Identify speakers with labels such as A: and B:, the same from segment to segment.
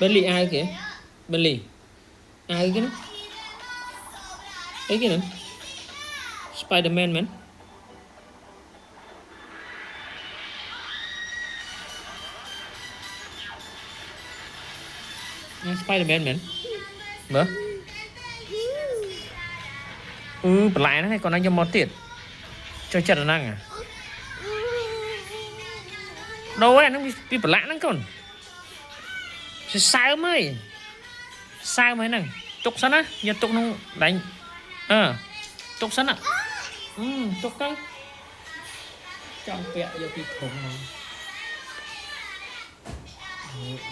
A: bên lì ai kìa, bên lì ai cái nó ấy cái nữa Spiderman man Spiderman man mở lại nó hay còn đang cho món tiền cho chặt là năng à đâu ấy nó bị lại nó còn sao mới này tục sẵn á giờ tục nó đánh tục sẵn á tục cái trong vẹn giờ bị thủng mà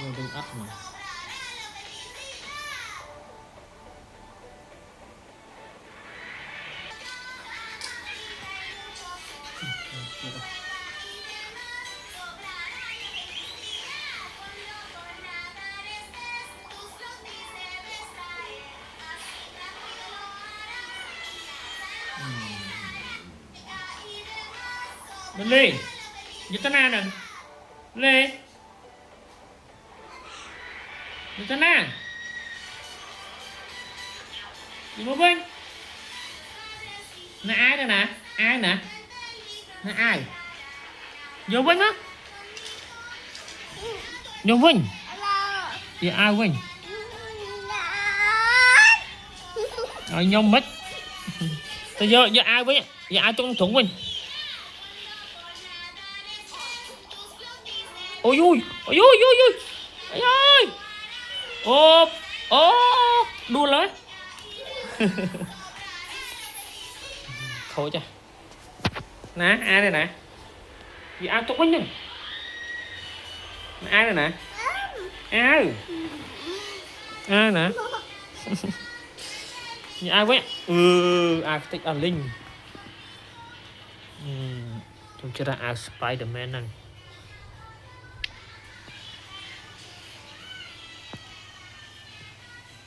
A: người đừng ắt mà bên Lê như thế nào nè Lê như thế nào gì mà bên là ai đây nè là ai vô Vinh á vô Vinh thì ai Vinh rồi nhông mất tôi giờ ai với giờ ai trong thủng Vinh ôi ui ôi ui ui ui ôi ô đua lên thôi cha nè ai đây nè gì ai trong Vinh ai đây nè ai nè nhà ai vậy ai thích ăn linh chúng chưa ra ai Spiderman năng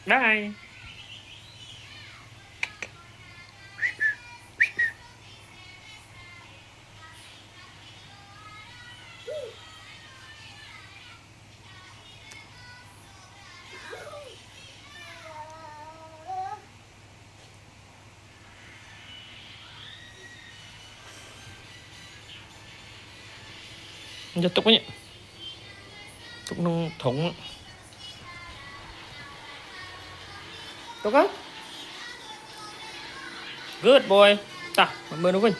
A: đây giờ tục nhỉ tục nông thủng tục á good boy ta mời nó Vinh